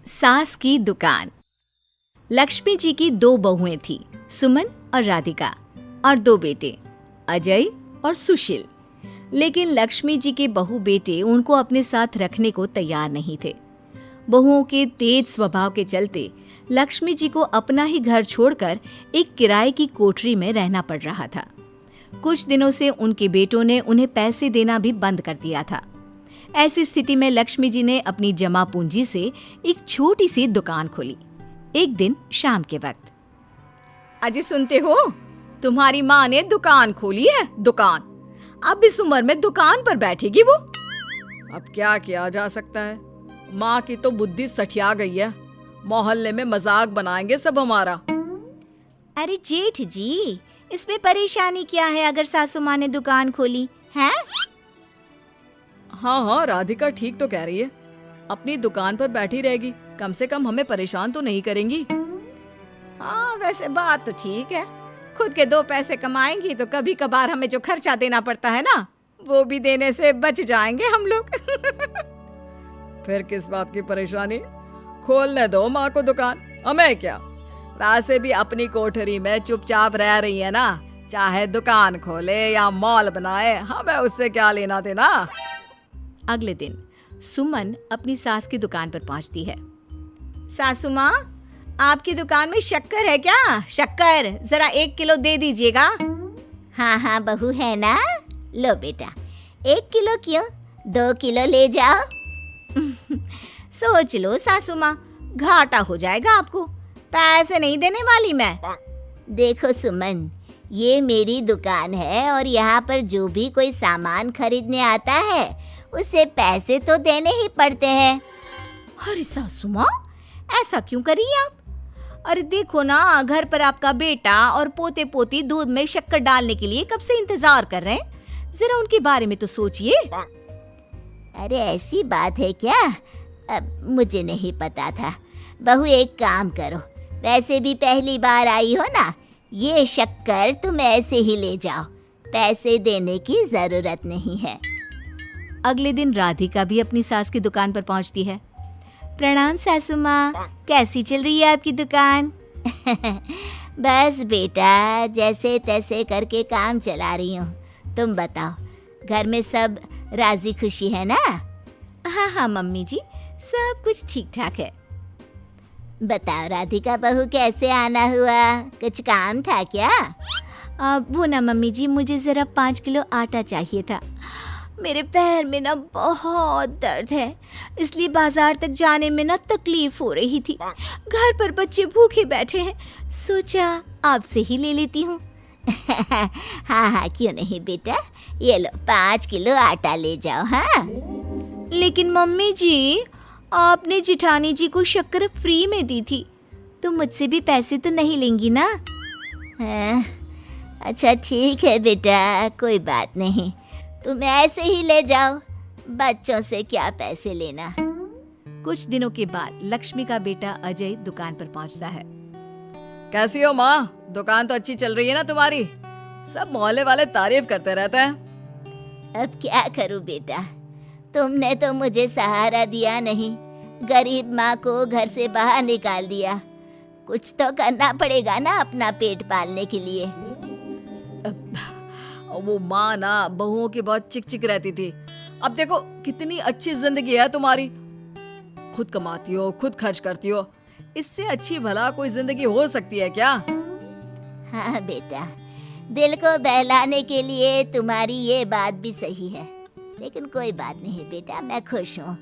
सास की दुकान। लक्ष्मी जी की दो बहुएं थी, सुमन और राधिका, और दो बेटे, अजय और सुशील। लेकिन लक्ष्मी जी के बहू बेटे उनको अपने साथ रखने को तैयार नहीं थे। बहुओं के तेज स्वभाव के चलते लक्ष्मी जी को अपना ही घर छोड़कर एक किराए की कोठरी में रहना पड़ रहा था। कुछ दिनों से उनके बेटों ने उन्हें पैसे देना भी बंद कर दिया था। ऐसी स्थिति में लक्ष्मी जी ने अपनी जमा पूंजी से एक छोटी सी दुकान खोली। एक दिन शाम के वक्त, अजी सुनते हो, तुम्हारी माँ ने दुकान खोली है। दुकान अब इस उम्र में दुकान पर बैठेगी वो। अब क्या किया जा सकता है, माँ की तो बुद्धि सठिया गई है। मोहल्ले में मजाक बनाएंगे सब हमारा। अरे जेठ जी, इसमें परेशानी क्या है अगर सासू माँ ने दुकान खोली है? हाँ, राधिका ठीक तो कह रही है। अपनी दुकान पर बैठी रहेगी, कम से कम हमें परेशान तो नहीं करेंगी। हाँ, वैसे बात तो ठीक है। खुद के दो पैसे कमाएंगी तो कभी कभार हमें जो खर्चा देना पड़ता है ना, वो भी देने से बच जाएंगे हम लोग। फिर किस बात की परेशानी, खोलने दो माँ को दुकान, हमें क्या। वैसे भी अपनी कोठरी में चुपचाप रह रही है ना, चाहे दुकान खोले या मॉल बनाए, हमें उससे क्या लेना देना। अगले दिन सुमन अपनी सास की दुकान पर पहुंचती है। सासू माँ, आपकी दुकान में शक्कर है क्या? शक्कर जरा 1 किलो दे दीजिएगा। हाँ हाँ बहू, है ना, लो बेटा, 1 किलो क्यों, 2 किलो ले जाओ। सोच लो सासू माँ, घाटा हो जाएगा आपको, पैसे नहीं देने वाली मैं। देखो सुमन, ये मेरी दुकान है और यहाँ पर जो भी कोई सामान खरीदने आता है उसे पैसे तो देने ही पड़ते हैं। अरे सासू माँ, ऐसा क्यों कर रही आप? अरे देखो ना, घर पर आपका बेटा और पोते पोती दूध में शक्कर डालने के लिए कब से इंतजार कर रहे हैं। जरा उनके बारे में तो सोचिए। अरे ऐसी बात है क्या? अब मुझे नहीं पता था। बहू एक काम करो, वैसे भी पहली बार आई हो ना, ये शक्कर तुम ऐसे ही ले जाओ, पैसे देने की जरूरत नहीं है। अगले दिन राधिका भी अपनी सास की दुकान पर पहुंचती है। प्रणाम सासू माँ, कैसी चल रही है आपकी दुकान? बस बेटा, जैसे तैसे करके काम चला रही हूँ। तुम बताओ, घर में सब राजी खुशी है ना? हाँ हाँ मम्मी जी, सब कुछ ठीक ठाक है। बताओ राधिका बहू, कैसे आना हुआ? कुछ काम था क्या? वो ना मम्मी जी, मुझे ज़रा 5 किलो आटा चाहिए था। मेरे पैर में ना बहुत दर्द है, इसलिए बाजार तक जाने में ना तकलीफ हो रही थी। घर पर बच्चे भूखे बैठे हैं, सोचा आपसे ही ले लेती हूँ। हाँ हाँ, क्यों नहीं बेटा, ये लो 5 किलो आटा ले जाओ। हाँ, लेकिन मम्मी जी, आपने जिठानी जी को शक्कर फ्री में दी थी, तो मुझसे भी पैसे तो नहीं लेंगी ना? हाँ, अच्छा ठीक है बेटा, कोई बात नहीं, तुम ऐसे ही ले जाओ, बच्चों से क्या पैसे लेना। कुछ दिनों के बाद लक्ष्मी का बेटा अजय दुकान पर पहुंचता है। कैसी हो माँ, दुकान तो अच्छी चल रही है ना तुम्हारी? सब मोहल्ले वाले तारीफ करते रहते हैं। अब क्या करूं बेटा, तुमने तो मुझे सहारा दिया नहीं, गरीब माँ को घर से बाहर निकाल दिया। कुछ तो करना पड़ेगा ना अपना पेट पालने के लिए। वो माँ ना बहुओं की बहुत चिक चिक रहती थी। अब देखो कितनी अच्छी जिंदगी है तुम्हारी, खुद कमाती हो, खुद खर्च करती हो, इससे अच्छी भला कोई जिंदगी हो सकती है क्या? हाँ बेटा, दिल को बहलाने के लिए तुम्हारी ये बात भी सही है, लेकिन कोई बात नहीं बेटा, मैं खुश हूँ।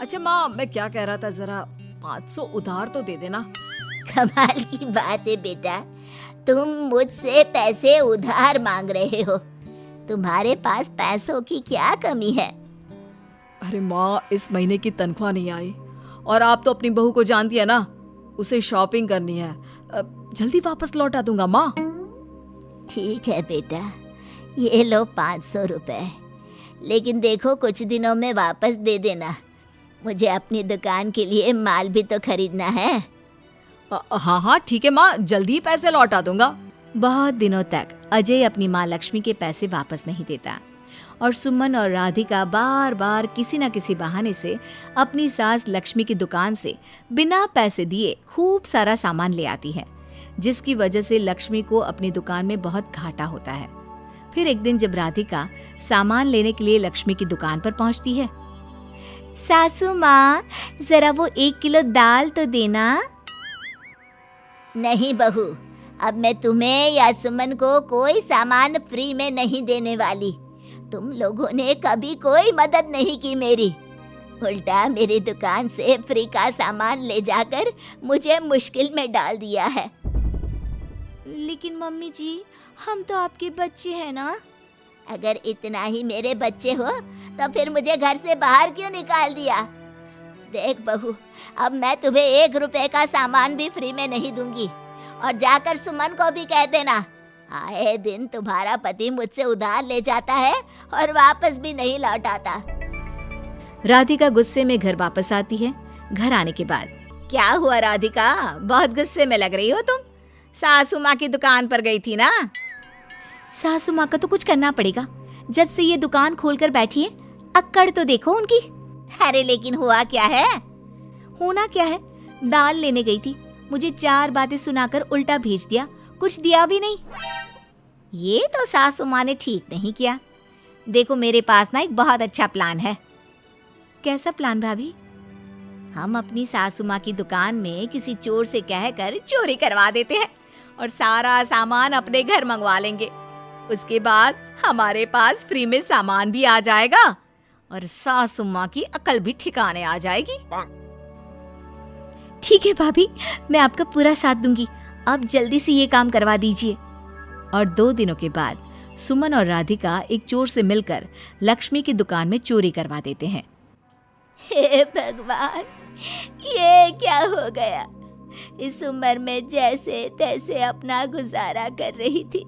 अच्छा माँ, मैं क्या कह रहा था, जरा 500 उधार तो दे देना। कमाल की बात है बेटा, तुम मुझसे पैसे उधार मांग रहे हो? तुम्हारे पास पैसों की क्या कमी है? अरे माँ, इस महीने की तनख्वाह नहीं आई और आप तो अपनी बहू को जानती है ना, उसे शॉपिंग करनी है, जल्दी वापस लौटा दूंगा माँ। ठीक है बेटा, ये लो 500 रुपए, लेकिन देखो कुछ दिनों में वापस दे देना, मुझे अपनी दुकान के लिए माल भी तो खरीदना है। हाँ हाँ ठीक है माँ, जल्दी पैसे लौटा दूंगा। बहुत दिनों तक अजय अपनी माँ लक्ष्मी के पैसे वापस नहीं देता और सुमन और राधिका बार बार किसी न किसी बहाने से अपनी सास लक्ष्मी की दुकान से बिना पैसे दिए खूब सारा सामान ले आती है, जिसकी वजह से लक्ष्मी को अपनी दुकान में बहुत घाटा होता है। फिर एक दिन जब राधिका सामान लेने के लिए लक्ष्मी की दुकान पर पहुंचती है, सासू माँ, जरा वो 1 किलो दाल तो देना। नहीं बहू, अब मैं तुम्हें या सुमन को कोई सामान फ्री में नहीं देने वाली। तुम लोगों ने कभी कोई मदद नहीं की मेरी, उल्टा मेरी दुकान से फ्री का सामान ले जाकर मुझे मुश्किल में डाल दिया है। लेकिन मम्मी जी, हम तो आपके बच्चे हैं ना। अगर इतना ही मेरे बच्चे हो तो फिर मुझे घर से बाहर क्यों निकाल दिया? देख बहू, अब मैं तुम्हें 1 रुपए का सामान भी फ्री में नहीं दूंगी। और जाकर सुमन को भी कह देना, आए दिन तुम्हारा पति मुझसे उधार ले जाता है और वापस भी नहीं लौट आता। राधिका गुस्से में घर वापस आती है। घर आने के बाद, क्या हुआ राधिका, बहुत गुस्से में लग रही हो तुम? सासू माँ की दुकान पर गई थी ना? सासू माँ का तो कुछ करना पड़ेगा, जब से ये दुकान खोलकर बैठी है। अक्कड़ तो देखो उनकी। अरे लेकिन हुआ क्या है? होना क्या है, दाल लेने गई थी, मुझे 4 बातें सुनाकर उल्टा भेज दिया, कुछ दिया भी नहीं। ये तो सासू माँ ने ठीक नहीं किया। देखो मेरे पास ना एक बहुत अच्छा प्लान है। कैसा प्लान भाभी? हम अपनी सासू माँ की दुकान में किसी चोर से कहकर चोरी करवा देते हैं और सारा सामान अपने घर मंगवा लेंगे। उसके बाद हमारे पास फ्री में सामान भी आ जाएगा और सासू माँ की अकल भी ठिकाने आ जाएगी। ठीक है भाभी, मैं आपका पूरा साथ दूंगी। आप जल्दी से ये काम करवा दीजिए। और 2 दिनों के बाद सुमन और राधिका एक चोर से मिलकर लक्ष्मी की दुकान में चोरी करवा देते हैं। हे भगवान, ये क्या हो गया? इस उम्र में जैसे तैसे अपना गुजारा कर रही थी,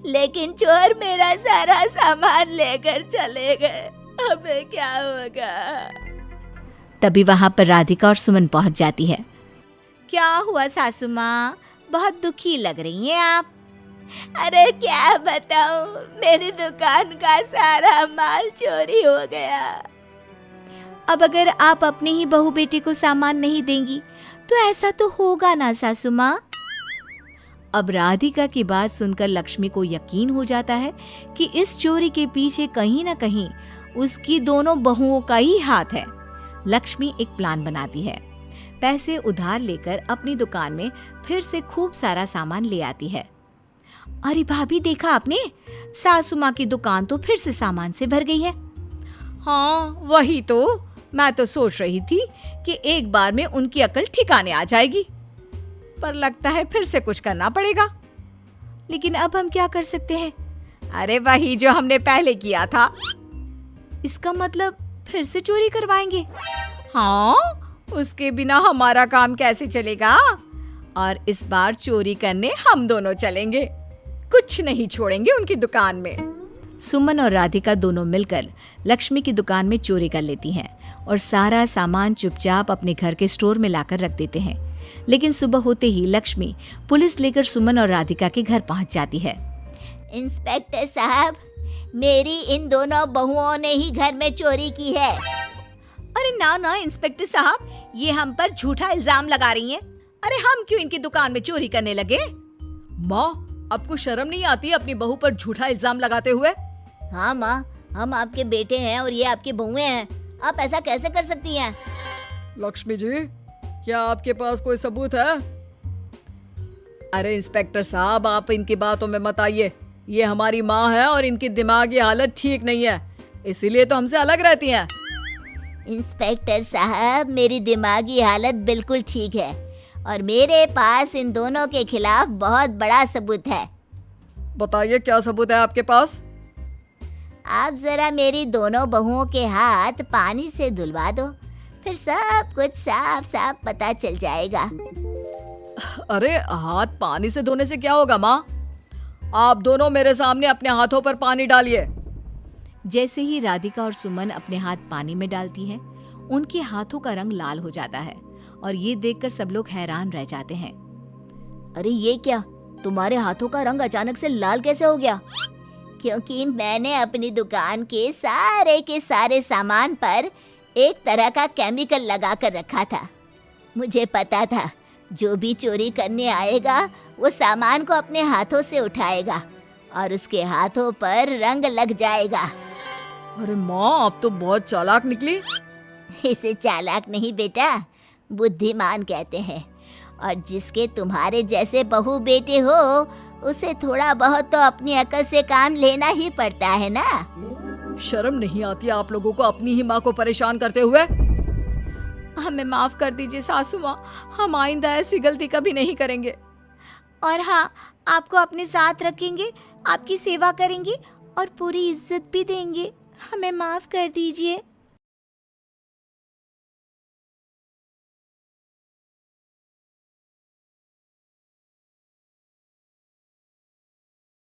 लेकिन चोर मेरा सारा सामान लेकर चले गए। अब क्या होगा? तभी वहां पर राधिका और सुमन पहुंच जाती है। क्या हुआ सासू माँ, बहुत दुखी लग रही हैं आप। अरे क्या बताऊं, मेरी दुकान का सारा माल चोरी हो गया। अब अगर आप अपने ही बहू बेटे को सामान नहीं देंगी तो ऐसा तो होगा ना सासू माँ। अब राधिका की बात सुनकर लक्ष्मी को यकीन हो जाता है कि इस चोरी के पीछे कहीं ना कहीं उसकी दोनों बहुओं का ही हाथ है। लक्ष्मी एक प्लान बनाती है। पैसे उधार लेकर अपनी दुकान में फिर से खूब सारा सामान ले आती है। अरे भाभी, देखा आपने, सासू माँ की दुकान तो फिर से सामान से भर गई है। हाँ वही तो, मैं तो सोच रही थी कि एक बार में उनकी अकल ठिकाने आ जाएगी, पर लगता है फिर से कुछ करना पड़ेगा। लेकिन अब हम क्या कर सकते हैं? अरे वही जो हमने पहले किया था। इसका मतलब फिर से चोरी करवाएंगे? हाँ, उसके बिना हमारा काम कैसे चलेगा? और इस बार चोरी करने हम दोनों चलेंगे, कुछ नहीं छोड़ेंगे उनकी दुकान में। सुमन और राधिका दोनों मिलकर लक्ष्मी की दुकान में चोरी कर लेती हैं और सारा सामान चुपचाप अपने घर के स्टोर में लाकर रख देते हैं। लेकिन सुबह होते ही लक्ष्मी पुलिस लेकर सुमन और राधिका के घर पहुंच जाती है। इंस्पेक्टर साहब, मेरी इन दोनों बहुओं ने ही घर में चोरी की है। अरे ना ना इंस्पेक्टर साहब, ये हम पर झूठा इल्जाम लगा रही हैं। अरे हम क्यों इनकी दुकान में चोरी करने लगे? माँ, आपको शर्म नहीं आती अपनी बहू पर झूठा इल्जाम लगाते हुए? हाँ माँ, हम आपके बेटे हैं और ये आपकी बहुएं हैं, आप ऐसा कैसे कर सकती हैं? लक्ष्मी जी, क्या आपके पास कोई सबूत है? अरे इंस्पेक्टर साहब, आप इनकी बातों में मत आइए। ये हमारी माँ है और इनकी दिमागी हालत ठीक नहीं है, इसीलिए तो हमसे अलग रहती हैं। इंस्पेक्टर साहब, मेरी दिमागी हालत बिल्कुल ठीक है और मेरे पास इन दोनों के खिलाफ बहुत बड़ा सबूत है। बताइए, क्या सबूत है आपके पास? आप जरा मेरी दोनों बहुओं के हाथ पानी से धुलवा दो, फिर सब कुछ साफ साफ पता चल जाएगा। अरे हाथ पानी से धोने से क्या होगा माँ? आप दोनों मेरे सामने अपने हाथों पर पानी डालिए। जैसे ही राधिका और सुमन अपने हाथ पानी में डालती हैं, उनके हाथों का रंग लाल हो जाता है और ये देखकर सब लोग हैरान रह जाते हैं। अरे ये क्या, तुम्हारे हाथों का रंग अचानक से लाल कैसे हो गया? क्योंकि मैंने अपनी दुकान के सारे सामान पर एक तरह का केमिकल लगा कर रखा था। मुझे पता था जो भी चोरी करने आएगा वो सामान को अपने हाथों से उठाएगा और उसके हाथों पर रंग लग जाएगा। अरे माँ, आप तो बहुत चालाक निकली। इसे चालाक नहीं बेटा, बुद्धिमान कहते हैं। और जिसके तुम्हारे जैसे बहू बेटे हो उसे थोड़ा बहुत तो अपनी अकल से काम लेना ही पड़ता है ना। शर्म नहीं आती आप लोगों को अपनी ही माँ को परेशान करते हुए? हमें माफ कर दीजिए सासू माँ, हम आइंदा ऐसी गलती कभी नहीं करेंगे। और हाँ, आपको अपने साथ रखेंगे, आपकी सेवा करेंगे और पूरी इज्जत भी देंगे। हमें माफ कर दीजिए।